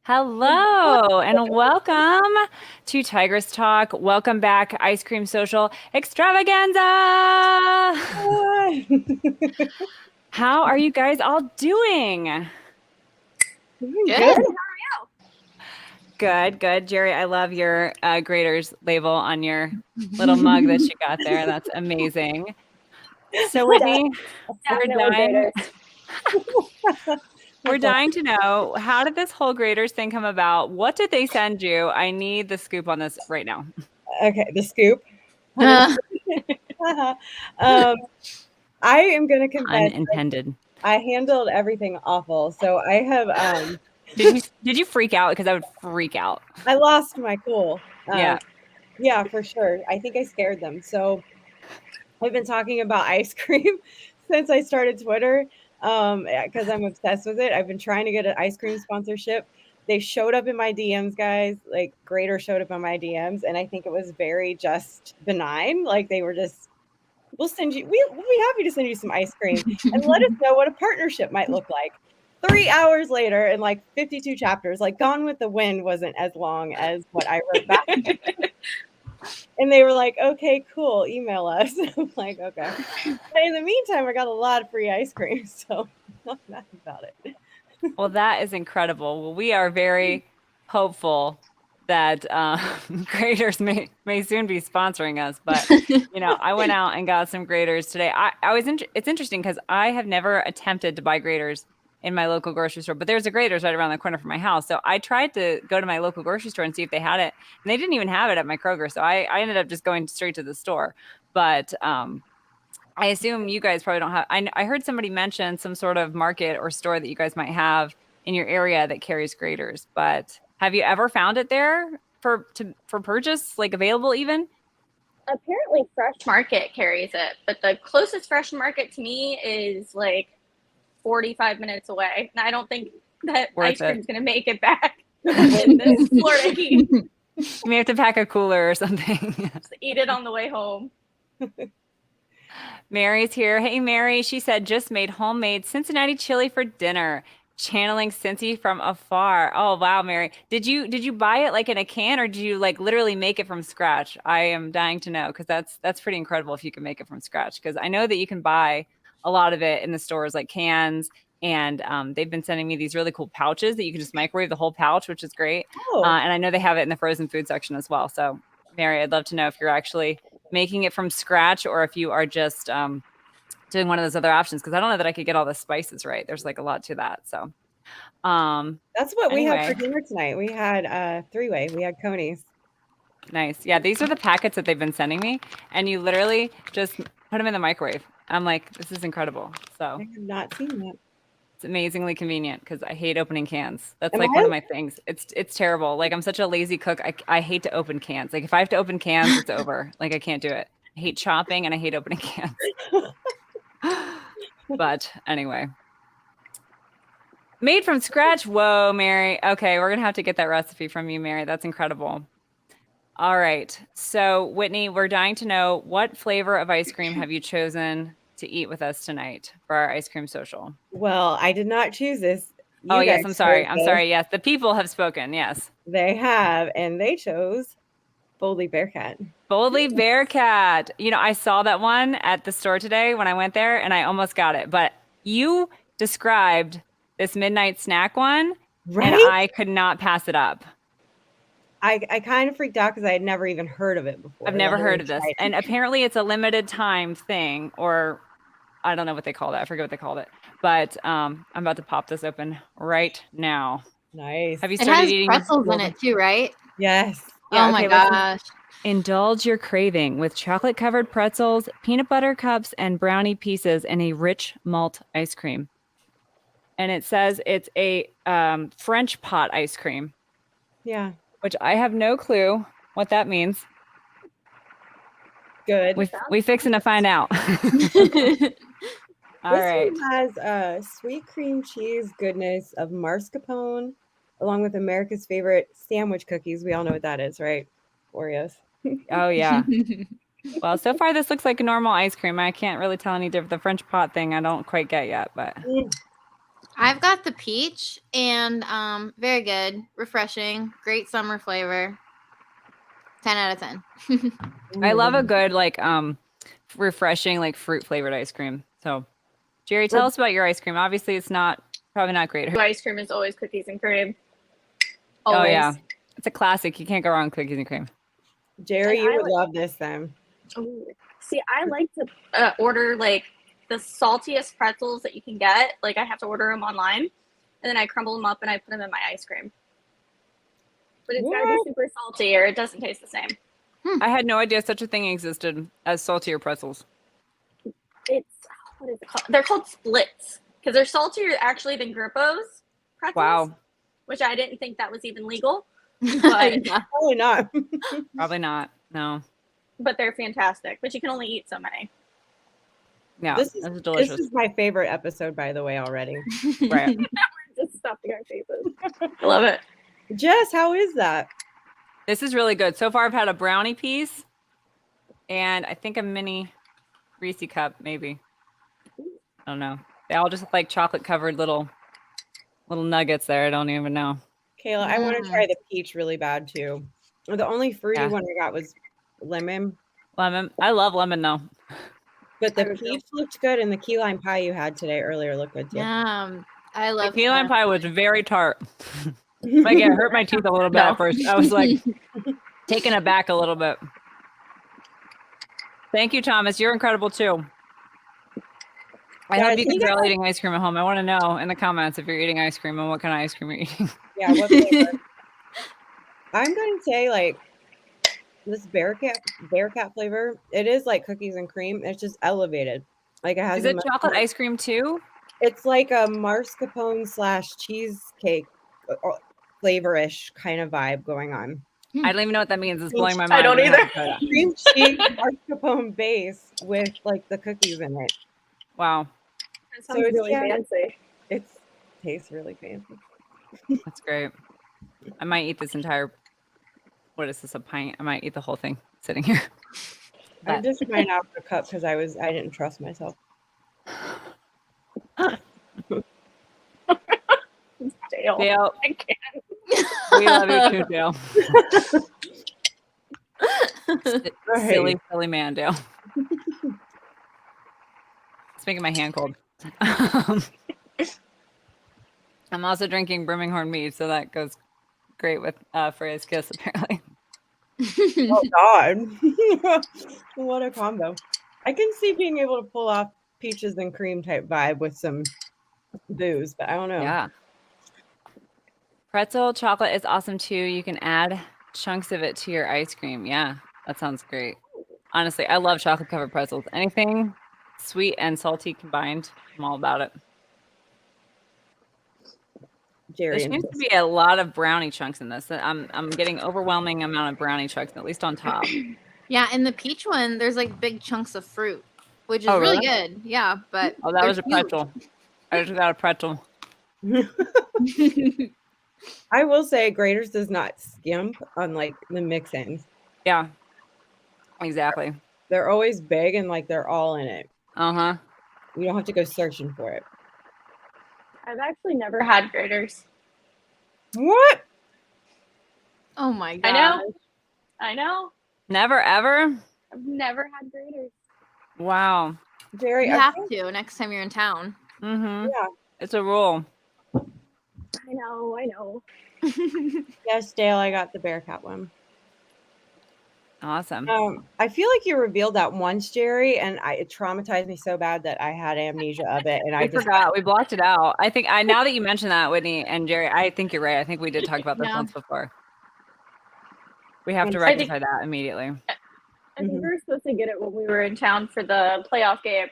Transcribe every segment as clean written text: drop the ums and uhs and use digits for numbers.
Hello and welcome to Tigress Talk. Welcome back, Ice Cream Social Extravaganza. Hi. How are you guys all doing? Good. Good, good. Jerry, I love your Graders label on your little mug that you got there. That's amazing. So, Whitney, we're Definitely dying. Graders. We're dying to know, how did this whole Graders thing come about? What did they send you? I need the scoop on this right now. Okay, the scoop. I am going to confess Unintended. I handled everything awful. So I have Did you freak out? Because I would freak out. I lost my cool. Yeah. Yeah, for sure. I think I scared them. So I've been talking about ice cream since I started Twitter because I'm obsessed with it. I've been trying to get an ice cream sponsorship. They showed up in my DMs, guys. Like Grader showed up in my DMs, and I think it was very just benign. Like they were just, we'll send you, we'll be happy to send you some ice cream and let us know what a partnership might look like. 3 hours later, and like 52 chapters, like Gone with the Wind wasn't as long as what I wrote back. And they were like, okay, cool, email us. I'm like, okay. But in the meantime, I got a lot of free ice cream, so I'm not mad about it. Well, that is incredible. Well, we are very hopeful that graders may soon be sponsoring us. But I went out and got some graders today. It's interesting because I have never attempted to buy graders in my local grocery store, but there's a graders right around the corner from my house. So I tried to go to my local grocery store and see if they had it, and they didn't even have it at my Kroger. So I ended up just going straight to the store. But I assume you guys probably don't have. I heard somebody mention some sort of market or store that you guys might have in your area that carries graders, but have you ever found it there for purchase, like available even? Apparently, Fresh Market carries it, but the closest Fresh Market to me is like 45 minutes away. And I don't think that ice cream's going to make it back in this Florida heat. You may have to pack a cooler or something. Just eat it on the way home. Mary's here. Hey, Mary. She said, just made homemade Cincinnati chili for dinner. Channeling Cincy from afar. Oh, wow, Mary. Did you buy it like in a can, or did you like literally make it from scratch? I am dying to know, because that's pretty incredible if you can make it from scratch, because I know that you can buy a lot of it in the stores, like cans, and they've been sending me these really cool pouches that you can just microwave the whole pouch, which is great. And I know they have it in the frozen food section as well. So, Mary, I'd love to know if you're actually making it from scratch or if you are just doing one of those other options, because I don't know that I could get all the spices right. There's like a lot to that. So that's what we had for dinner tonight. We had three-way. We had conies. Nice. Yeah, these are the packets that they've been sending me, and you literally just put them in the microwave. I'm like, this is incredible. So I have not seen that. It's amazingly convenient, because I hate opening cans. That's like one of my things. It's terrible. Like, I'm such a lazy cook. I hate to open cans. Like, if I have to open cans, it's over. Like, I can't do it. I hate chopping and I hate opening cans. But anyway, made from scratch. Whoa, Mary. Okay, we're gonna have to get that recipe from you, Mary. That's incredible. All right. So, Whitney, we're dying to know, what flavor of ice cream have you chosen to eat with us tonight for our ice cream social? Well, I did not choose this. Oh, yes. I'm sorry. I'm sorry. Yes. The people have spoken. Yes. They have. And they chose Boldly Bearcat. Boldly Bearcat. I saw that one at the store today when I went there, and I almost got it. But you described this midnight snack one, right? And I could not pass it up. I kind of freaked out because I had never even heard of it before. I've never heard of this. And apparently it's a limited time thing, or I don't know what they call that. I forget what they called it. But I'm about to pop this open right now. Nice. Have you started eating? It has pretzels in it too, right? Yes. Yeah, oh my gosh. Indulge your craving with chocolate-covered pretzels, peanut butter cups, and brownie pieces in a rich malt ice cream. And it says it's a French pot ice cream. Yeah. Which I have no clue what that means. Good. We fixing to find out. All right. This one has sweet cream cheese goodness of mascarpone, along with America's favorite sandwich cookies. We all know what that is, right? Oreos. Oh, yeah. Well, so far this looks like a normal ice cream. I can't really tell any different. The French pot thing I don't quite get yet, but I've got the peach and very good, refreshing, great summer flavor. 10 out of 10. I love a good refreshing like fruit flavored ice cream. So, Jerry, tell us about your ice cream. Obviously, it's probably not great. Ice cream is always cookies and cream. Oh Always. yeah, it's a classic. You can't go wrong with cookies and cream. Jerry, you would love this then. Ooh. See, I like to order like the saltiest pretzels that you can get. Like I have to order them online, and then I crumble them up and I put them in my ice cream. But it's gotta be super salty, or it doesn't taste the same. I had no idea such a thing existed as saltier pretzels. It's what is it called? They're called splits because they're saltier actually than Grippo's pretzels. Wow. Which I didn't think that was even legal, but Probably not. Probably not. No. But they're fantastic. But you can only eat so many. Yeah, this is delicious. This is my favorite episode, by the way, already. Right. We're just stuffing our faces. I love it. Jess, how is that? This is really good. So far, I've had a brownie piece and I think a mini Reese cup, maybe. I don't know. They all just look like chocolate covered little nuggets there. I don't even know. Kayla, I want to try the peach really bad too. The only fruity one I got was lemon. Lemon. I love lemon though. But the peach looked good, and the key lime pie you had today earlier looked good too. Yeah, I love the key lime pie was very tart. Like it hurt my teeth a little bit at first. I was like taken aback a little bit. Thank you, Thomas. You're incredible too. I hope you control eating ice cream at home. I want to know in the comments if you're eating ice cream and what kind of ice cream you're eating. Yeah, what flavor? I'm going to say like this Bearcat flavor. It is like cookies and cream. It's just elevated. Like it has. Is it chocolate ice cream too? It's like a mascarpone / cheesecake flavor-ish kind of vibe going on. I don't even know what that means. It's blowing my mind. I don't either. Cream cheese mascarpone base with like the cookies in it. Wow. That sounds really fancy. It tastes really fancy. That's great. I might eat this entire. What is this? A pint? I might eat the whole thing sitting here. I just ran out of the cup because I didn't trust myself. Dale. I can't. We love you too, Dale. Silly man, Dale. It's making my hand cold. I'm also drinking Birmingham mead, so that goes great with Freya's Kiss, apparently. Oh, God. What a combo. I can see being able to pull off peaches and cream type vibe with some booze, but I don't know. Yeah. Pretzel chocolate is awesome too. You can add chunks of it to your ice cream. Yeah, that sounds great. Honestly, I love chocolate covered pretzels. Anything sweet and salty combined, I'm all about it. Jerry, there seems to be a lot of brownie chunks in this. I'm getting overwhelming amount of brownie chunks, at least on top. Yeah, in the peach one, there's like big chunks of fruit, which is really good. Yeah, but that was a pretzel. I just got a pretzel. I will say Grater's does not skimp on like the mix-ins. Yeah, exactly. They're always big and like they're all in it. Uh-huh. You don't have to go searching for it. I've actually never had Graters. What? Oh my god. I know. Never ever? I've never had Graters. Wow. Jerry, you have to next time you're in town. Mm-hmm. Yeah. It's a rule. I know. Yes, Dale, I got the Bearcat one. Awesome. I feel like you revealed that once, Jerry, and it traumatized me so bad that I had amnesia of it, and I forgot. We blocked it out. I think now that you mentioned that, Whitney and Jerry, I think you're right. I think we did talk about this once before. We have to rectify that immediately. I think we were supposed to get it when we were in town for the playoff game.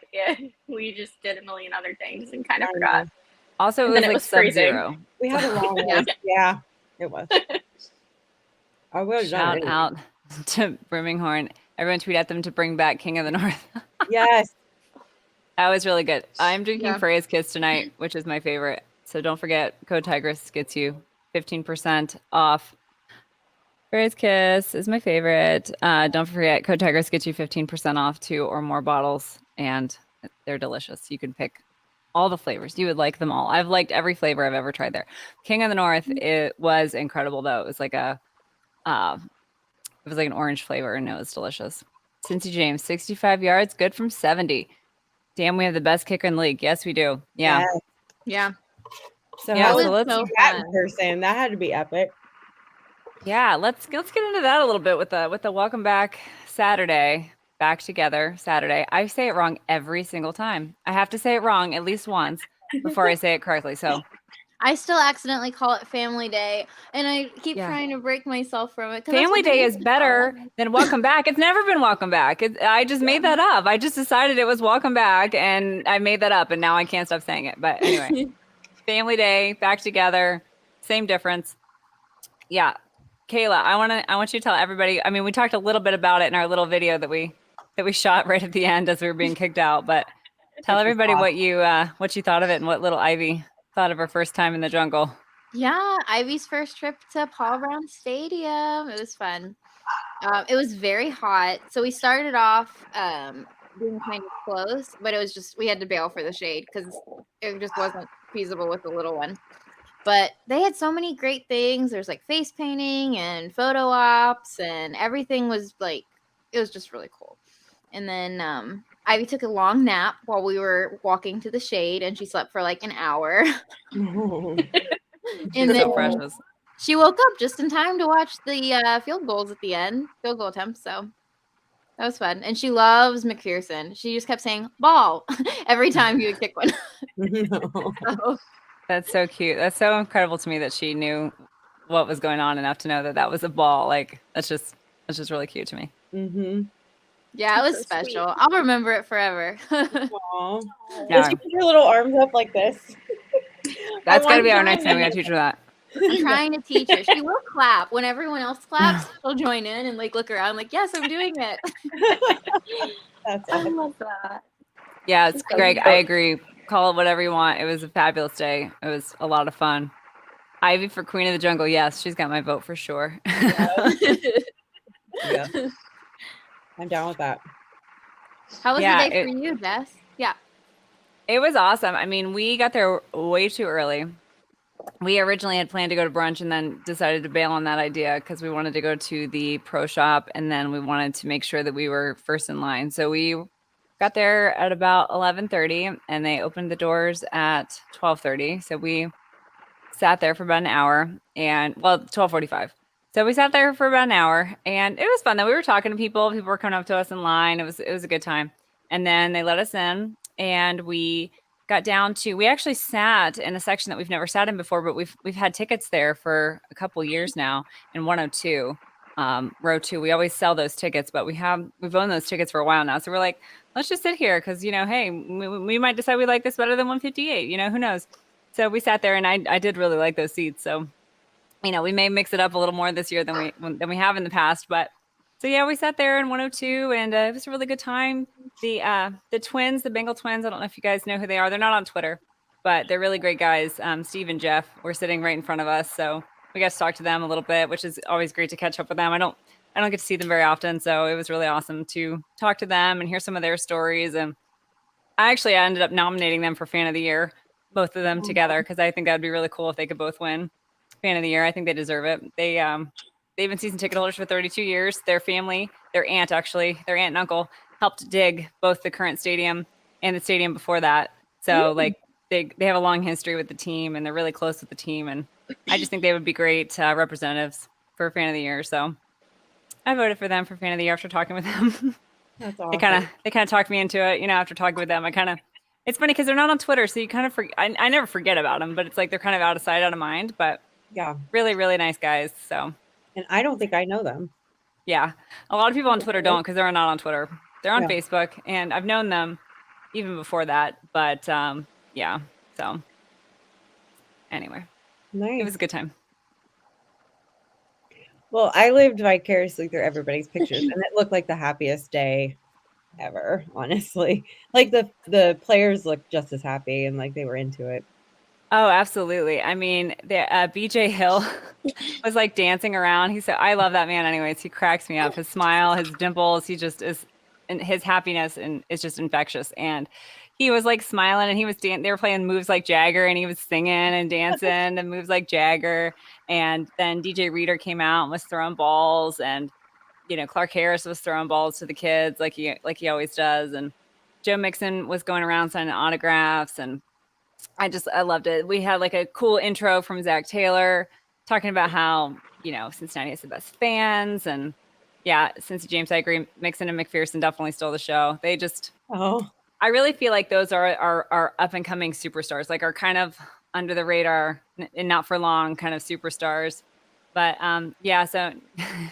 We just did a million other things and kind of forgot. Also, it was like Sub-Zero. We had a long list. Yeah, it was. I will shout out to Birmingham. Everyone tweet at them to bring back King of the North. Yes. That was really good. I'm drinking Freya's Kiss tonight, which is my favorite. So don't forget, code Tigress gets you 15% off. Freya's Kiss is my favorite. Don't forget, code Tigress gets you 15% off 2 or more bottles, and they're delicious. You can pick all the flavors. You would like them all. I've liked every flavor I've ever tried there. King of the North, it was incredible though. It was like an orange flavor and it was delicious. Cincy James, 65 yards, good from 70. Damn, we have the best kicker in the league. Yes, we do. Yeah. Yeah. So Yeah, how so was let's that in person? That had to be epic. Yeah, let's get into that a little bit with the welcome back Saturday, back together Saturday. I say it wrong every single time. I have to say it wrong at least once before I say it correctly. So I still accidentally call it Family Day, and I keep trying to break myself from it. Family Day is better than Welcome Back. It's never been Welcome Back. I just made that up. I just decided it was Welcome Back, and I made that up, and now I can't stop saying it. But anyway, Family Day, back together, same difference. Yeah, Kayla, I want you to tell everybody. I mean, we talked a little bit about it in our little video that we shot right at the end as we were being kicked out, but tell everybody what you thought of it and what little Ivy thought of her first time in the jungle. Yeah, Ivy's first trip to Paul Brown Stadium. It was fun. It was very hot, so we started off being kind of close, but it was just we had to bail for the shade because it just wasn't feasible with the little one. But they had so many great things. There's like face painting and photo ops, and everything was like it was just really cool. And then Ivy took a long nap while we were walking to the shade, and she slept for like an hour. And then So precious. she woke up just in time to watch the field goals at the end, field goal attempts. So that was fun. And she loves McPherson. She just kept saying ball every time you would kick one. So, That's so cute. That's so incredible to me that she knew what was going on enough to know that was a ball. Like that's just really cute to me. Mm-hmm. yeah, it was So special. sweet. I'll remember it forever. Aww. Yeah. Does she put her little arms up like this? That's got to be our next time. We got to teach her that. I'm trying to teach her. She will clap when everyone else claps. She'll join in and like look around, like, yes, I'm doing it. That's I epic. love that. Yeah, it's Greg. I agree. Call it whatever you want. It was a fabulous day. It was a lot of fun. Ivy for Queen of the Jungle. Yes, she's got my vote for sure. Yeah. I'm down with that. How was Yeah, the day for you, Jess? Yeah. It was awesome. I mean, we got there way too early. We originally had planned to go to brunch and then decided to bail on that idea because we wanted to go to the pro shop and then we wanted to make sure that we were first in line. So we got there at about 11:30 and they opened the doors at 12:30. So we sat there for about an hour and 12:45. So we sat there for about an hour and it was fun though. We were talking to people. People were coming up to us in line. It was a good time. And then they let us in and we got down to we actually sat in a section that we've never sat in before, but we've had tickets there for a couple years now in 102 row 2. We always sell those tickets, but we've owned those tickets for a while now. So we're like, let's just sit here because hey, we might decide we like this better than 158. Who knows? So we sat there and I did really like those seats. So we may mix it up a little more this year than we have in the past, but so yeah, we sat there in 102 and it was a really good time. The twins, the Bengal twins, I don't know if you guys know who they are. They're not on Twitter, but they're really great guys. Steve and Jeff were sitting right in front of us. So we got to talk to them a little bit, which is always great to catch up with them. I don't get to see them very often. So it was really awesome to talk to them and hear some of their stories. And I ended up nominating them for Fan of the Year, both of them together, because I think that'd be really cool if they could both win Fan of the Year. I think they deserve it. They've been season ticket holders for 32 years. Their family, their aunt and uncle helped dig both the current stadium and the stadium before that. So they have a long history with the team and they're really close with the team. And I just think they would be great representatives for Fan of the Year. So I voted for them for Fan of the Year after talking with them. That's awesome. They kind of talked me into it, after talking with them. It's funny because they're not on Twitter. So you kind of I never forget about them, but it's like they're kind of out of sight, out of mind. But yeah, really, really nice guys. So. And I don't think I know them. Yeah. A lot of people on Twitter don't because they're not on Twitter. They're on Facebook and I've known them even before that. But yeah. So anyway, nice. It was a good time. Well, I lived vicariously through everybody's pictures and it looked like the happiest day ever, honestly. Like the players looked just as happy and like they were into it. Oh, absolutely. I mean, the BJ Hill was like dancing around. He said, I love that man anyways. He cracks me up. His smile, his dimples, he just is, and his happiness and is just infectious. And he was like smiling and he was they were playing moves like Jagger and he was singing and dancing and moves like Jagger. And then DJ Reader came out and was throwing balls, and Clark Harris was throwing balls to the kids like he always does. And Joe Mixon was going around signing autographs, and I loved it. We had like a cool intro from Zach Taylor talking about how, Cincinnati has the best fans. And yeah, Cincy James, I agree. Mixon and McPherson definitely stole the show. They just, I really feel like those are up and coming superstars, like are kind of under the radar and not for long kind of superstars. But yeah, so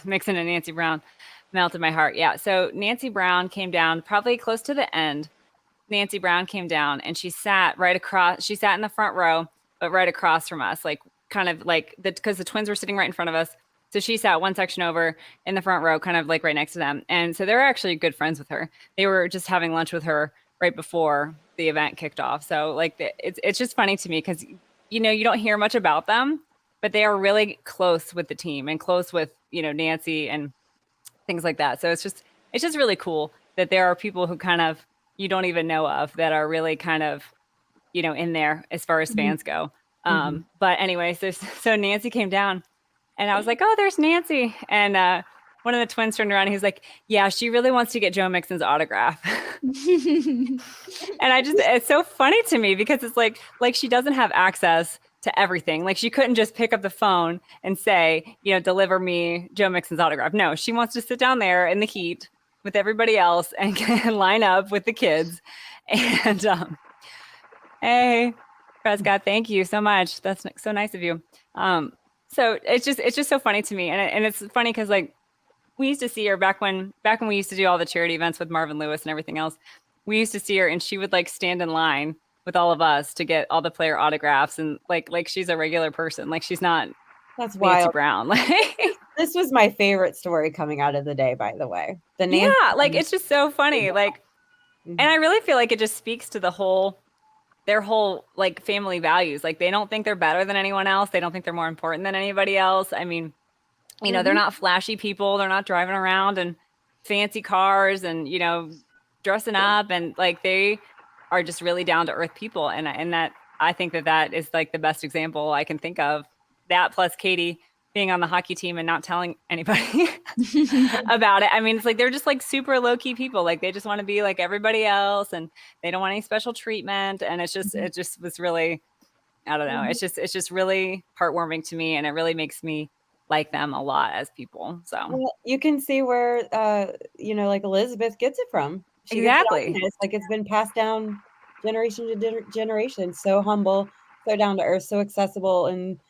Mixon and Nancy Brown melted my heart. Yeah, so Nancy Brown came down probably close to the end. Nancy Brown came down and she sat right across. She sat in the front row, but right across from us, like kind of like because the twins were sitting right in front of us. So she sat one section over in the front row, kind of like right next to them. And so they were actually good friends with her. They were just having lunch with her right before the event kicked off. So like it's just funny to me because you don't hear much about them, but they are really close with the team and close with Nancy and things like that. So it's just really cool that there are people who kind of you don't even know of that are really kind of in there as far as fans go. But anyway, so Nancy came down and I was like, oh, there's Nancy. And one of the twins turned around and he's like, yeah, she really wants to get Joe Mixon's autograph. And it's so funny to me because it's like she doesn't have access to everything. Like she couldn't just pick up the phone and say, deliver me Joe Mixon's autograph. No, she wants to sit down there in the heat with everybody else and line up with the kids. And hey, Prescott, thank you so much. That's so nice of you. So it's just so funny to me, and it's funny because like we used to see her back when we used to do all the charity events with Marvin Lewis and everything else. We used to see her, and she would like stand in line with all of us to get all the player autographs, and like she's a regular person, like she's not. That's Nancy wild. Brown. This was my favorite story coming out of the day, by the way. Like it's just so funny, like, and I really feel like it just speaks to their whole like family values. Like they don't think they're better than anyone else. They don't think they're more important than anybody else. I mean, they're not flashy people. They're not driving around in fancy cars and, dressing up, and like they are just really down to earth people. And that I think that is like the best example I can think of. That plus Katie being on the hockey team and not telling anybody about it. I mean, it's like they're just like super low key people. Like they just want to be like everybody else, and they don't want any special treatment. And it just was really, I don't know. It's just really heartwarming to me, and it really makes me like them a lot as people. So you can see where like Elizabeth gets it from. Exactly. Like it's been passed down generation to generation. So humble, so down to earth, so accessible, and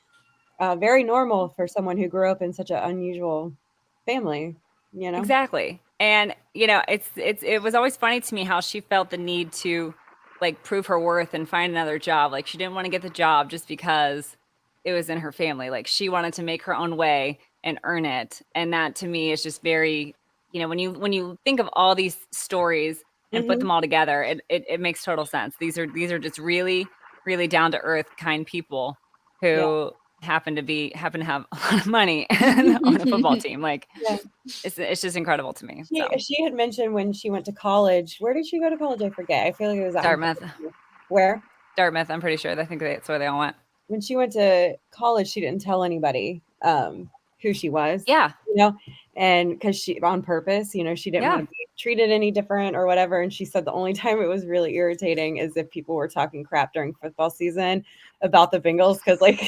very normal for someone who grew up in such an unusual family, Exactly. And it was always funny to me how she felt the need to like prove her worth and find another job. Like she didn't want to get the job just because it was in her family. Like she wanted to make her own way and earn it. And that to me is just very, when you think of all these stories and put them all together, it makes total sense. These are just really, really down to earth, kind people who happen to have a lot of money on a football team. Like it's just incredible to me. She had mentioned when she went to college. Where did she go to college? I forget. I feel like it was Dartmouth. Where? Dartmouth. I'm pretty sure. I think that's where they all went. When she went to college, she didn't tell anybody who she was. Yeah. And because she on purpose, she didn't want to be treated any different or whatever. And she said the only time it was really irritating is if people were talking crap during football season about the Bengals, because like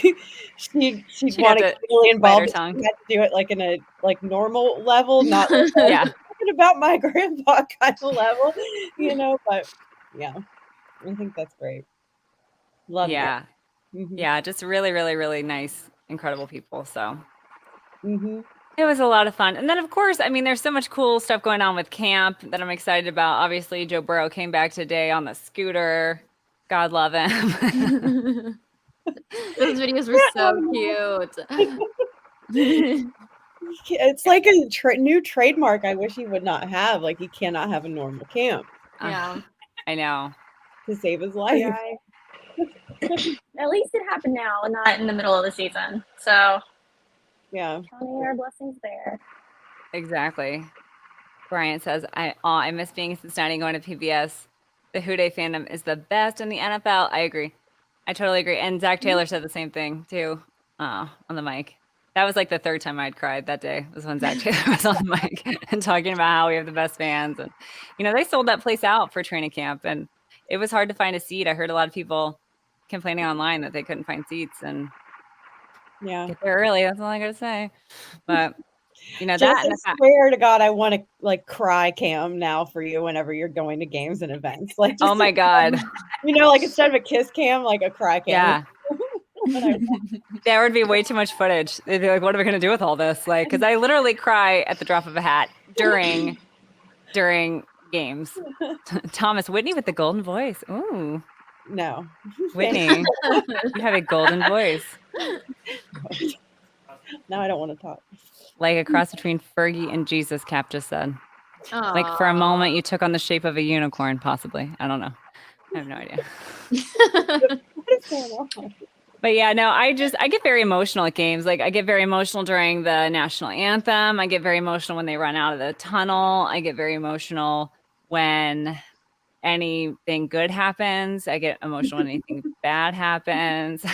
she'd want to get really involved. She had to do it like in a like normal level, not like, talking about my grandpa kind of level, But yeah, I think that's great. Love it. Yeah, just really, really, really nice, incredible people. So it was a lot of fun. And then, of course, I mean, there's so much cool stuff going on with camp that I'm excited about. Obviously, Joe Burrow came back today on the scooter. God love him. Those videos were so cute. It's like a new trademark I wish he would not have. Like, he cannot have a normal camp. Yeah. I know. To save his life. At least it happened now and not in the middle of the season. So yeah, counting our blessings there. Exactly. Brian says, I miss being in Cincinnati, going to PBS the Houday fandom is the best in the NFL. I agree. I totally agree. And Zach Taylor said the same thing too, on the mic. That was like the third time I'd cried that day, was when Zach Taylor was on the mic and talking about how we have the best fans. And, they sold that place out for training camp and it was hard to find a seat. I heard a lot of people complaining online that they couldn't find seats and get there early. That's all I got to say. But, I swear to God, I want to like cry cam now for you whenever you're going to games and events. Like, oh my God. Like instead of a kiss cam, like a cry cam. Yeah. There would be way too much footage. They'd be like, what are we going to do with all this? Like, because I literally cry at the drop of a hat during games. Thomas, Whitney with the golden voice. Ooh. No. Whitney, you have a golden voice. Now I don't want to talk. Like a cross between Fergie and Jesus, Cap just said. Aww. Like for a moment you took on the shape of a unicorn, possibly. I don't know. I have no idea. What is going on? But yeah, no, I get very emotional at games. Like I get very emotional during the national anthem. I get very emotional when they run out of the tunnel. I get very emotional when anything good happens. I get emotional when anything bad happens.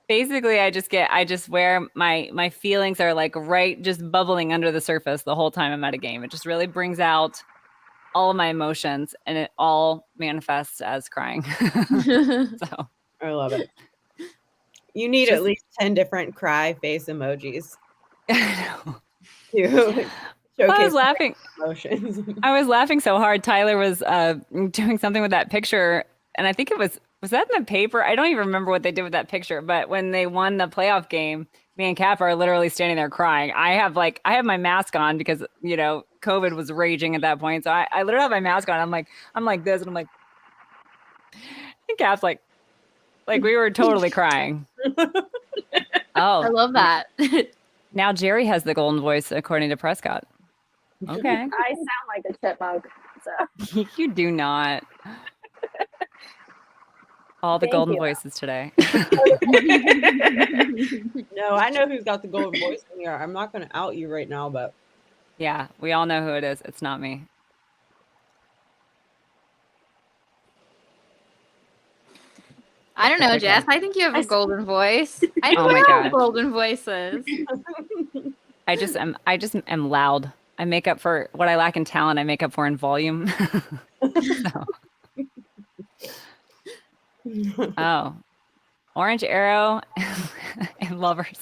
Basically, I just where my feelings are like right, just bubbling under the surface the whole time I'm at a game. It just really brings out all of my emotions and it all manifests as crying. So I love it. You need at least 10 different cry face emojis. I know. To showcase I was laughing. Emotions. I was laughing so hard. Tyler was doing something with that picture, and I think it was that in the paper? I don't even remember what they did with that picture. But when they won the playoff game, me and Cap are literally standing there crying. I have my mask on because COVID was raging at that point. So I literally have my mask on. I'm like this, and I'm like, and Cap's like we were totally crying. Oh, I love that. Now Jerry has the golden voice, according to Prescott. Okay. I sound like a chipmunk. So you do not. All the golden voices today. No, I know who's got the golden voice in here. I'm not going to out you right now, but yeah, we all know who it is. It's not me. I don't know, Jess. I think you have a golden voice. I think oh my God. Golden voices. I just am loud. I make up for what I lack in talent. I make up for in volume. Oh, Orange Arrow and Lovers.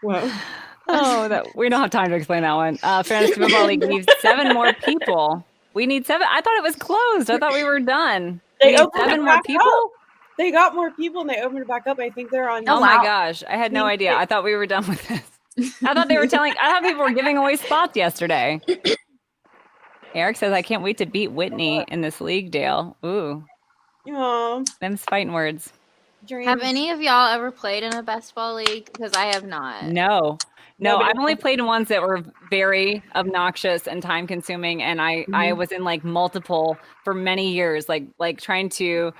Whoa. Oh, we don't have time to explain that one. Fantasy Football League needs 7 more people. We need 7. I thought it was closed. I thought we were done. They opened 7 more people. Up. They got more people and they opened it back up. I think they're on. Oh my gosh! I had no idea. I thought we were done with this. I thought people were giving away spots yesterday. Eric says, "I can't wait to beat Whitney in this league, Dale." Ooh. Aww. Them's fighting words. Dreams. Have any of y'all ever played in a best ball league? Because I have not. No, I've only played in ones that were very obnoxious and time consuming. And I was in like multiple for many years, like trying to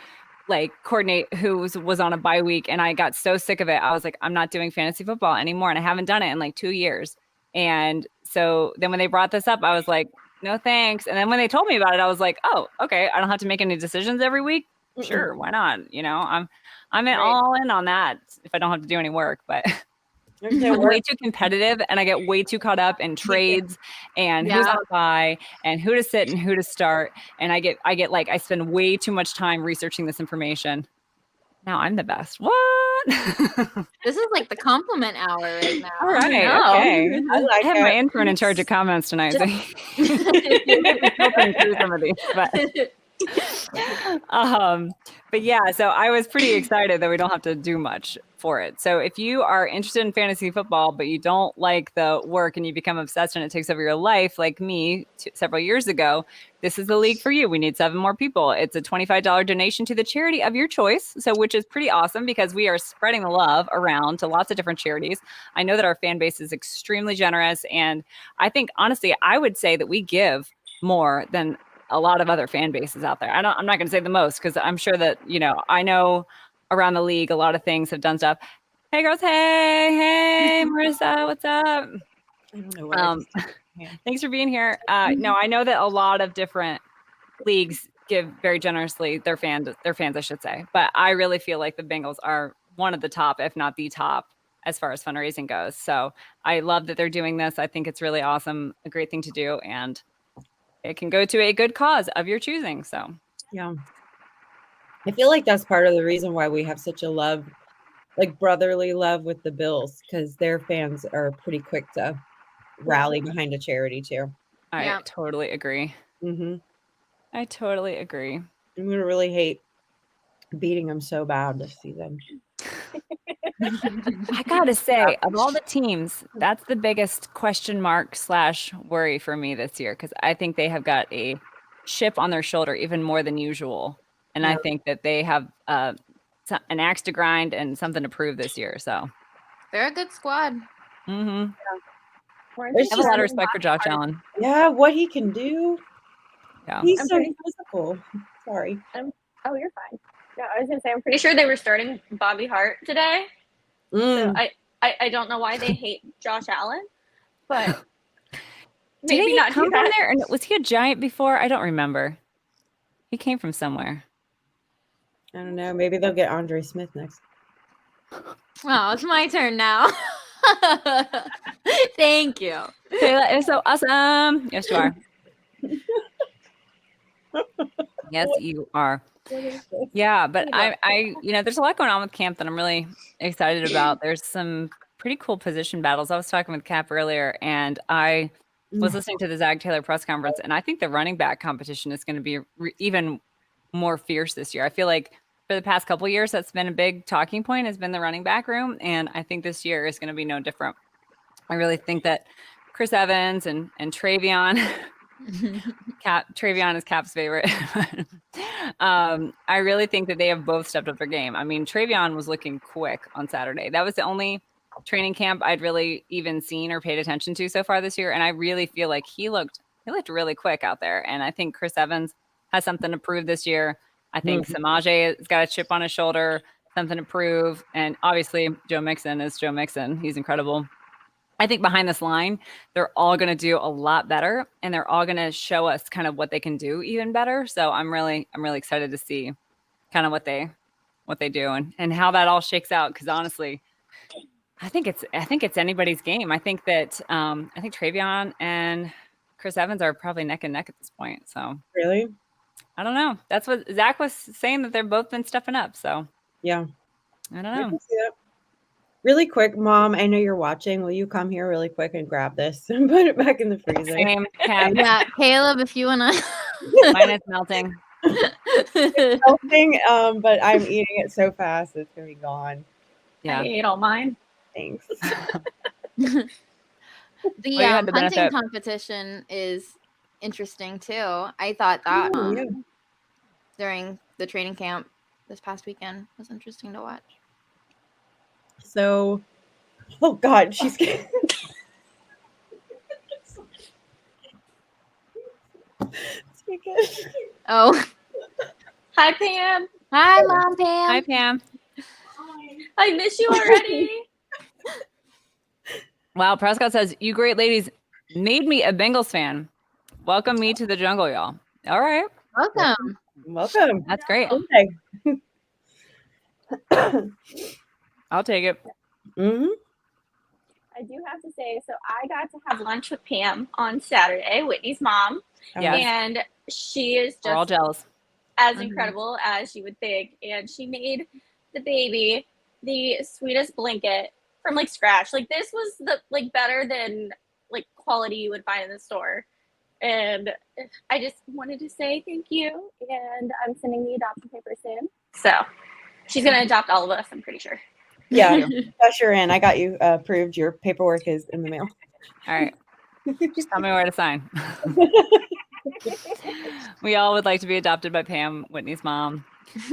coordinate who was on a bye week. And I got so sick of it. I was like, I'm not doing fantasy football anymore. And I haven't done it in like 2 years. And so then when they brought this up, I was like, no, thanks. And then when they told me about it, I was like, oh, okay. I don't have to make any decisions every week. Sure. Why not? I'm all in on that if I don't have to do any work, but I'm way too competitive and I get way too caught up in trades and who's on bye and who to sit and who to start. And I get I spend way too much time researching this information. Now I'm the best. What? This is like the compliment hour right now. All right. Okay. I have my intern in charge of comments tonight. So through some of these, but yeah, so I was pretty excited that we don't have to do much for it. So if you are interested in fantasy football, but you don't like the work and you become obsessed and it takes over your life, like me several years ago, this is the league for you. We need 7 more people. It's a $25 donation to the charity of your choice. So, which is pretty awesome because we are spreading the love around to lots of different charities. I know that our fan base is extremely generous. And I think, honestly, I would say that we give more than a lot of other fan bases out there. I'm not going to say the most because I'm sure that, I know around the league, a lot of things have done stuff. Hey girls. Hey, Marissa, what's up? I don't know what thanks for being here. No, I know that a lot of different leagues give very generously their fans, I should say. But I really feel like the Bengals are one of the top, if not the top, as far as fundraising goes. So I love that they're doing this. I think it's really awesome, a great thing to do, and it can go to a good cause of your choosing. So yeah, I feel like that's part of the reason why we have such a love, like brotherly love with the Bills, because their fans are pretty quick to rally behind a charity too. I totally agree. Mm-hmm. I totally agree. I'm gonna really hate beating them so bad to see them. I gotta say, of all the teams, that's the biggest question mark / worry for me this year, because I think they have got a chip on their shoulder even more than usual, and I think that they have an axe to grind and something to prove this year. So they're a good squad. I There's have a lot of respect for Josh Allen. Yeah, what he can do. Yeah, he's so physical. Sorry. Oh, you're fine. No, I was gonna say I'm pretty sure they were starting Bobby Hart today. So I don't know why they hate Josh Allen, but did maybe he not come do from that. there? Or was he a Giant before? I don't remember. He came from somewhere. I don't know. Maybe they'll get Andre Smith next. Oh, it's my turn now. Thank you. Kayla is so awesome. Yes, you are. Yes, you are. Yeah, but I, there's a lot going on with camp that I'm really excited about. There's some pretty cool position battles. I was talking with Cap earlier, and I was listening to the Zach Taylor press conference, and I think the running back competition is going to be even more fierce this year. I feel like for the past couple of years, that's been a big talking point, has been the running back room, and I think this year is going to be no different. I really think that Chris Evans and Travion, Travion is Cap's favorite. I really think that they have both stepped up their game. I mean, Travion was looking quick on Saturday. That was the only training camp I'd really even seen or paid attention to so far this year, and I really feel like he looked really quick out there. And I think Chris Evans has something to prove this year. I think Samaje has got a chip on his shoulder, something to prove, and obviously Joe Mixon is Joe Mixon. He's incredible. I think behind this line, they're all going to do a lot better, and they're all going to show us kind of what they can do even better. So I'm really excited to see kind of what they do and how that all shakes out. Because honestly, I think it's anybody's game. I think that I think Travion and Chris Evans are probably neck and neck at this point. So really, I don't know. That's what Zach was saying, that they've both been stepping up. So yeah, I don't know. Really quick, Mom, I know you're watching. Will you come here really quick and grab this and put it back in the freezer? Same. Yeah, Caleb, if you want to. Mine is melting. It's melting, but I'm eating it so fast it's going to be gone. Yeah. I ate all mine. Thanks. The hunting competition is interesting too. I thought that during the training camp this past weekend was interesting to watch. So, oh God, she's Oh, hi Pam. Hi, Mom Pam. Hi Pam. I miss you already. Wow, Prescott says, "You great ladies made me a Bengals fan. Welcome me to the jungle, y'all." All right. Welcome. That's great. Okay. I'll take it. Mm-hmm. I do have to say, so I got to have lunch with Pam on Saturday, Whitney's mom. Yes. And she is just We're all jealous. as incredible as you would think. And she made the baby the sweetest blanket from like scratch. Like this was better than like quality you would find in the store. And I just wanted to say thank you. And I'm sending the adoption papers soon. So she's going to adopt all of us, I'm pretty sure. Yeah, usher in. I got you approved. Your paperwork is in the mail. All right. Just tell me where to sign. We all would like to be adopted by Pam, Whitney's mom.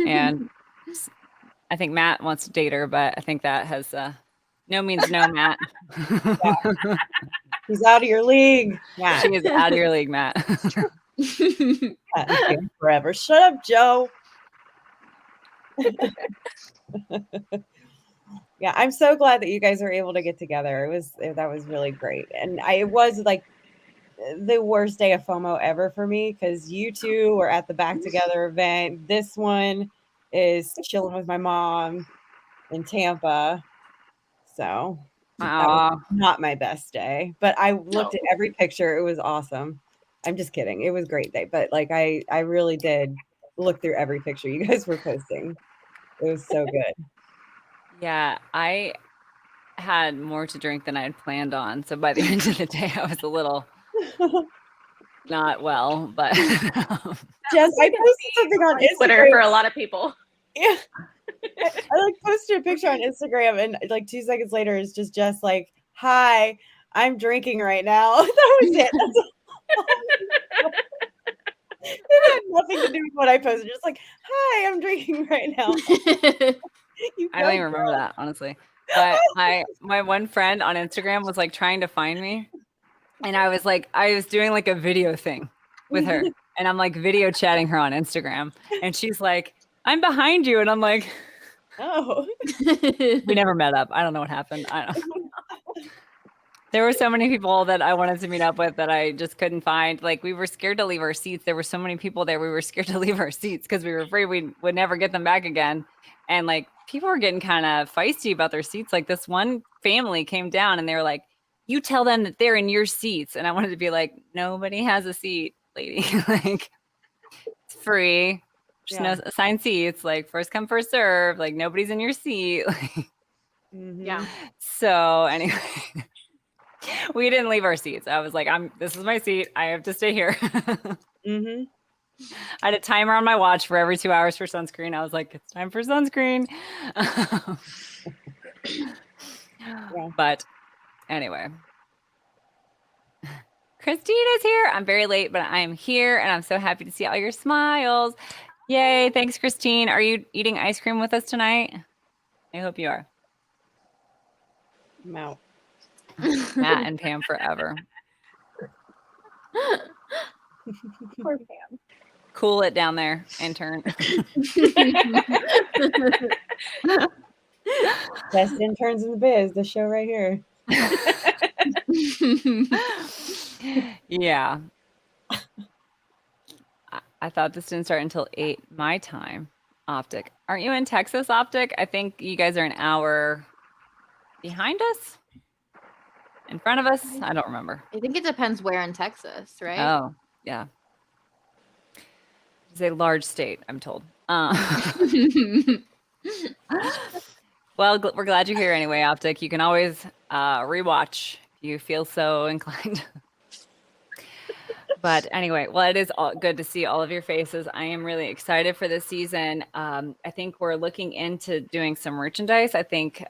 And I think Matt wants to date her, but I think that has no means no, Matt. He's out of your league. Yeah, she is out of your league, Matt. Forever. Shut up, Joe. Yeah, I'm so glad that you guys were able to get together. That was really great. And it was like the worst day of FOMO ever for me because you two were at the back together event. This one is chilling with my mom in Tampa. So that was not my best day. But I looked at every picture. It was awesome. I'm just kidding. It was a great day. But like I really did look through every picture you guys were posting. It was so good. Yeah, I had more to drink than I had planned on. So by the end of the day, I was a little not well, but Jess, I posted something on Instagram. Twitter for a lot of people. Yeah. I like posted a picture on Instagram and like 2 seconds later it's just Jess like, hi, I'm drinking right now. That was it. It had nothing to do with what I posted. Just like, hi, I'm drinking right now. I don't even remember that, honestly. But my one friend on Instagram was like trying to find me. And I was doing like a video thing with her. And I'm like video chatting her on Instagram. And she's like, I'm behind you. And I'm like, oh. We never met up. I don't know what happened. I don't know. There were so many people that I wanted to meet up with that I just couldn't find. Like we were scared to leave our seats. There were so many people there. We were scared to leave our seats because we were afraid we would never get them back again. And like people were getting kind of feisty about their seats. Like this one family came down and they were like, you tell them that they're in your seats. And I wanted to be like, nobody has a seat, lady. Like it's free. There's no assigned seats. Like first come, first serve. Like nobody's in your seat. Yeah. So anyway. We didn't leave our seats. I was like, this is my seat. I have to stay here. I had a timer on my watch for every 2 hours for sunscreen. I was like, it's time for sunscreen. But anyway. Christina's here. I'm very late, but I'm here and I'm so happy to see all your smiles. Yay. Thanks, Christine. Are you eating ice cream with us tonight? I hope you are. I'm out. Matt and Pam forever. Poor Pam. Cool it down there, intern. Best interns in the biz, the show right here. Yeah. I thought this didn't start until 8 my time. Optic. Aren't you in Texas, Optic? I think you guys are an hour behind us? In front of us? I don't remember. I think it depends where in Texas, right? Oh, yeah. It's a large state, I'm told. Well, we're glad you're here anyway, Optic. You can always rewatch if you feel so inclined. But anyway, well, it is good to see all of your faces. I am really excited for this season. I think we're looking into doing some merchandise. I think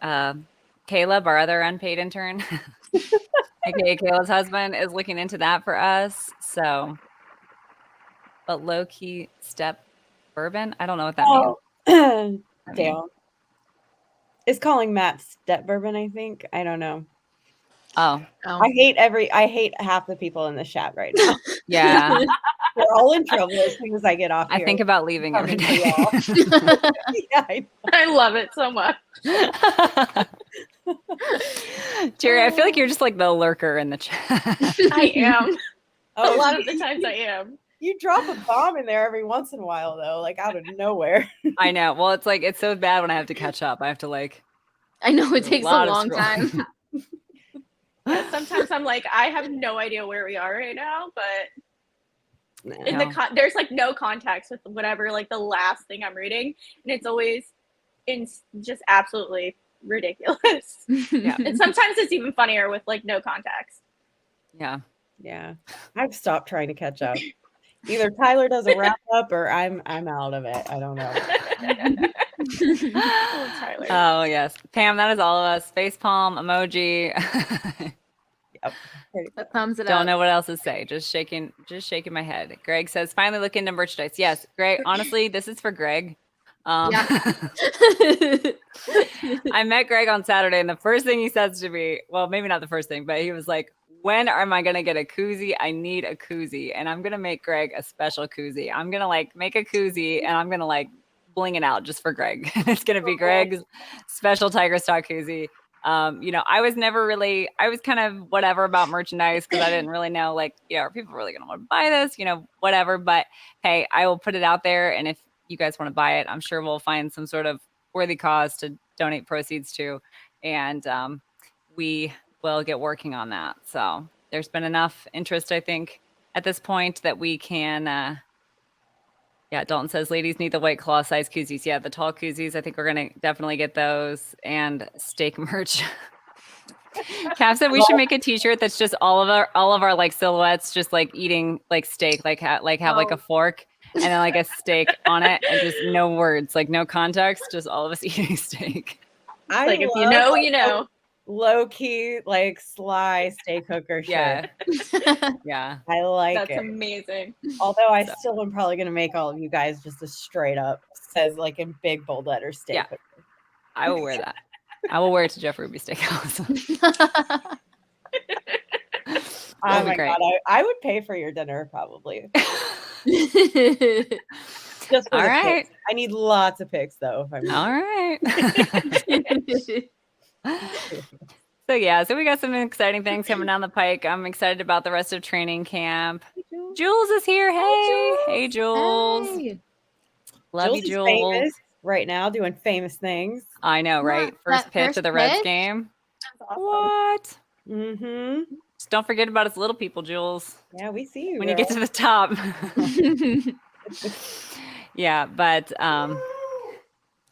Caleb, our other unpaid intern, aka Caleb's husband, is looking into that for us. So, but low key step bourbon. I don't know what that means. Dale is calling Matt step bourbon. I think I don't know. Oh. I hate half the people in the chat right now. Yeah. They're all in trouble as soon as I get off here. I think about leaving every day. Yeah, I love it so much. Jerry, I feel like you're just like the lurker in the chat. I am. A lot of the times I am. You drop a bomb in there every once in a while, though, like out of nowhere. I know. Well, it's like, it's so bad when I have to catch up. I have to like. I know it takes a long time. Yeah, sometimes I'm like, I have no idea where we are right now, but in there's like no context with whatever, like the last thing I'm reading, and it's always just absolutely ridiculous. Yeah, and sometimes it's even funnier with like no context. Yeah. I've stopped trying to catch up. Either Tyler does a wrap up or I'm out of it. I don't know. Oh, Tyler. Oh yes, Pam. That is all of us. Facepalm emoji. Yep. That thumbs it up. Don't know what else to say. Just shaking my head. Greg says, finally look into merchandise. Yes, Greg. Honestly, this is for Greg. I met Greg on Saturday, and the first thing he says to me, well, maybe not the first thing, but he was like, when am I going to get a koozie? I need a koozie. And I'm going to make Greg a special koozie. I'm going to like make a koozie and I'm going to like bling it out just for Greg. It's going to be Greg's special Tigress stock koozie. I was kind of whatever about merchandise because I didn't really know, like, are people really going to want to buy this, whatever. But hey, I will put it out there. And if you guys want to buy it, I'm sure we'll find some sort of worthy cause to donate proceeds to. And we will get working on that. So there's been enough interest, I think, at this point that we can, Dalton says ladies need the White Claw size koozies. Yeah, the tall koozies. I think we're going to definitely get those, and steak merch. Cap said we should make a t-shirt that's just all of our like silhouettes, just like eating like steak, like have like a fork and then like a steak on it and just no words, like no context, just all of us eating steak. Like if you know, you know. Low key, like sly steak hooker shit. Yeah. I like That's it. That's amazing. Although I still am probably gonna make all of you guys just a straight up says like in big bold letters steak hooker. I will wear that. I will wear it to Jeff Ruby Steakhouse. Oh my God, I would pay for your dinner probably. Just for all the right. pics. I need lots of pics though. All right. So we got some exciting things coming down the pike. I'm excited about the rest of training camp. Jules is here. Hey, Jules. Hey. Love you, Jules. Famous right now, doing famous things. I know, right? First pitch of the Reds game. That's awesome. What? Mm-hmm. Just don't forget about us little people, Jules. Yeah, we see you when you get to the top. Yeah, but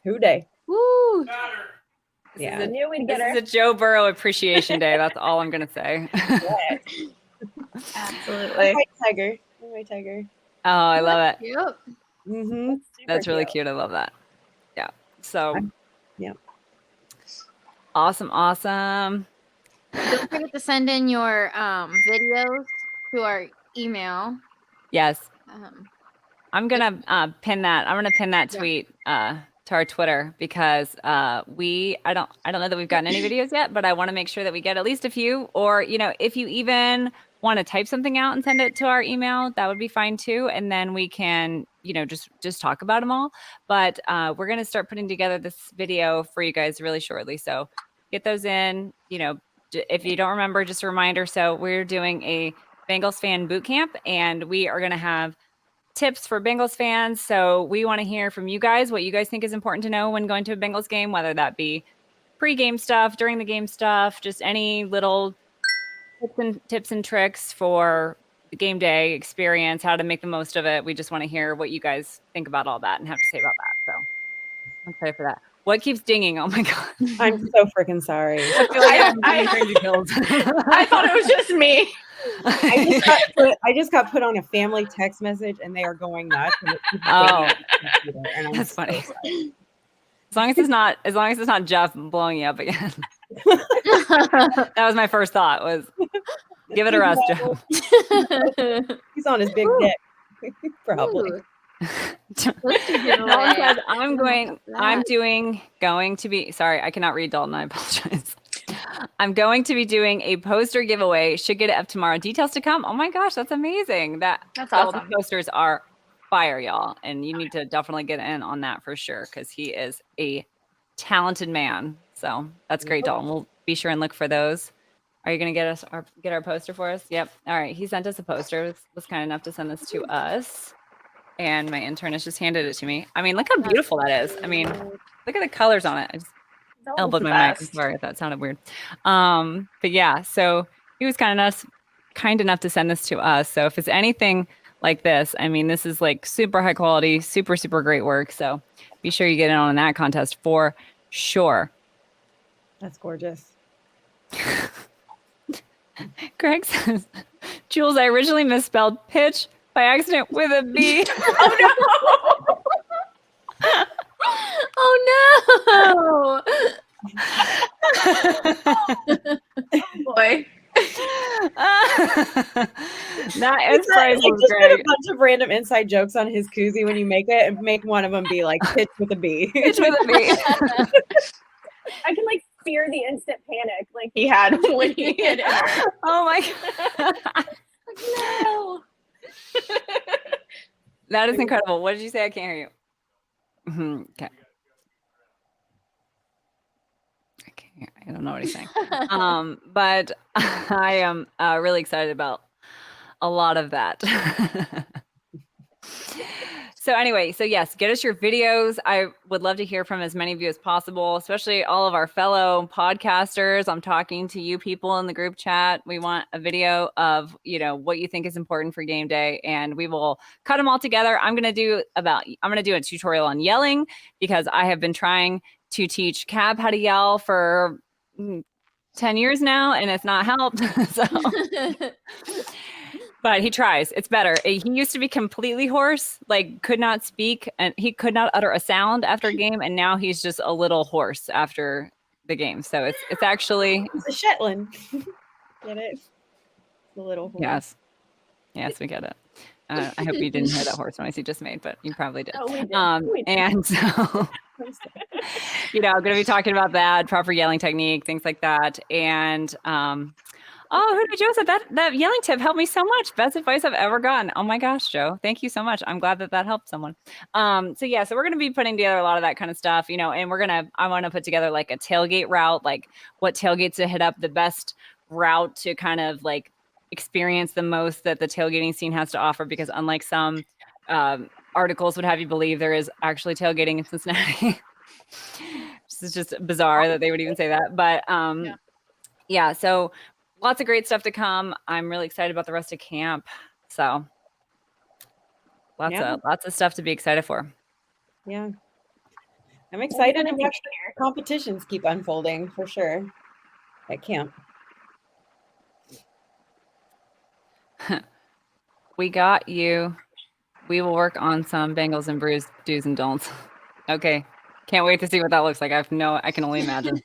Who day? Woo! Yeah, this is a Joe Burrow appreciation day. That's all I'm gonna say. Absolutely. My tiger. Oh, I love it. Yep. Mm-hmm. That's really cute. I love that. Yeah. So. Yeah. Awesome. Don't forget to send in your videos to our email. Yes. I'm gonna pin that. I'm gonna pin that tweet to our Twitter because I don't know that we've gotten any videos yet, but I want to make sure that we get at least a few. Or if you even want to type something out and send it to our email, that would be fine too. And then we can just talk about them all. But we're gonna start putting together this video for you guys really shortly. So get those in. If you don't remember, just a reminder. So we're doing a Bengals fan boot camp, and we are gonna have tips for Bengals fans. So we want to hear from you guys what you guys think is important to know when going to a Bengals game, whether that be pre-game stuff, during the game stuff, just any little tips and tricks for the game day experience, how to make the most of it. We just want to hear what you guys think about all that and have to say about that. So I'm excited for that. What keeps dinging? Oh my God. I'm so freaking sorry. I feel like I'm crazy pills. I thought it was just me. I just got put on a family text message and they are going nuts. And that's funny. As long as it's not Jeff blowing you up again. That was my first thought, was give it a rest, Jeff. He's on his big dick. Probably. Dalton says, going to be sorry, I cannot read Dalton, I apologize. I'm going to be doing a poster giveaway. Should get it up tomorrow. Details to come. Oh my gosh, that's amazing. That's awesome. The posters are fire, y'all. And you need to definitely get in on that for sure, because he is a talented man. So that's great, Dalton. We'll be sure and look for those. Are you going to get our poster for us? Yep. All right. He sent us a poster. Was kind enough to send this to us. And my internist just handed it to me. I mean, look how beautiful that is. I mean, look at the colors on it. I just elbowed my mic. I'm sorry if that sounded weird. But yeah, so he was kind enough to send this to us. So if it's anything like this, I mean, this is like super high quality, super, super great work. So be sure you get in on that contest for sure. That's gorgeous. Greg says, Jules, I originally misspelled pitch by accident with a B. Oh no! Boy. That is priceless, just Greg. put a bunch of random inside jokes on his koozie when you make it, and make one of them be like pitch with a B. Pitch with a B. I can like fear the instant panic like he had when he hit it. Oh my God. No. That is incredible. What did you say? I can't hear you. Okay. I don't know what he's saying. But I am really excited about a lot of that. So anyway, so yes, get us your videos. I would love to hear from as many of you as possible, especially all of our fellow podcasters. I'm talking to you people in the group chat. We want a video of, what you think is important for game day, and we will cut them all together. I'm going to do a tutorial on yelling because I have been trying to teach Cab how to yell for 10 years now, and it's not helped. But he tries. It's better. He used to be completely hoarse, like could not speak, and he could not utter a sound after a game, and now he's just a little hoarse after the game. So it's actually it's a Shetland. Get it? The little horse. Yes, we get it. I hope you didn't hear that horse noise you just made, but you probably did. Oh, we did. And so, I'm going to be talking about that, proper yelling technique, things like that. And oh, who did Joe said that yelling tip helped me so much. Best advice I've ever gotten. Oh my gosh, Joe. Thank you so much. I'm glad that helped someone. So we're going to be putting together a lot of that kind of stuff, and I want to put together like a tailgate route, like what tailgates to hit up, the best route to kind of like experience the most that the tailgating scene has to offer, because unlike some articles would have you believe, there is actually tailgating in Cincinnati. This is just bizarre that they would even say that. But so lots of great stuff to come. I'm really excited about the rest of camp. So lots of stuff to be excited for. Yeah. I'm excited to watch the competitions keep unfolding for sure at camp. We got you. We will work on some Bengals and Brews do's and don'ts. Okay. Can't wait to see what that looks like. I can only imagine.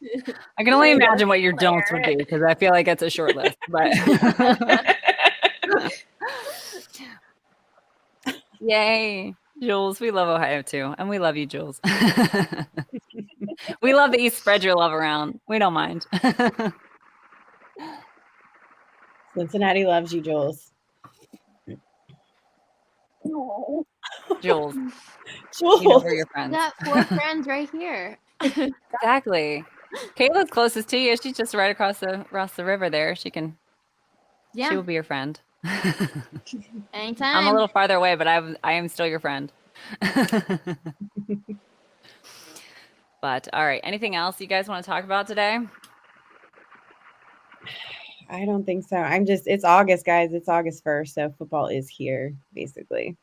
I can only imagine what your don'ts would be, because I feel like it's a short list. But yay, Jules. We love Ohio too. And we love you, Jules. We love that you spread your love around. We don't mind. Cincinnati loves you, Jules. Jules. We're your friends. Got 4 friends right here. Exactly. Kayla's closest to you. She's just right across the river there. She will be your friend. Anytime. I'm a little farther away, but I am still your friend. But all right. Anything else you guys want to talk about today? I don't think so. It's August, guys. It's August 1st. So football is here, basically.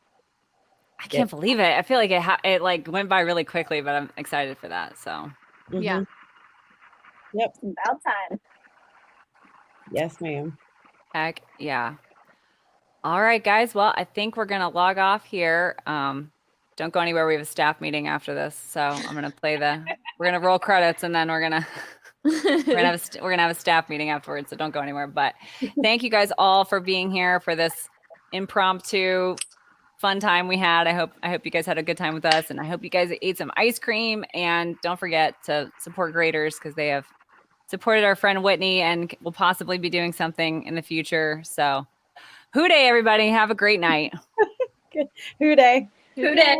I can't believe it. I feel like it like went by really quickly, but I'm excited for that. So yeah. Yep. It's about time. Yes, ma'am. Heck yeah. All right, guys. Well, I think we're gonna log off here. Don't go anywhere. We have a staff meeting after this, so I'm gonna we're gonna roll credits, and then we're gonna have a staff meeting afterwards. So don't go anywhere. But thank you guys all for being here for this impromptu fun time we had. I hope you guys had a good time with us, and I hope you guys ate some ice cream. And don't forget to support graders, because they have supported our friend Whitney and will possibly be doing something in the future. So hoo day, everybody. Have a great night. Hoo day. Who did?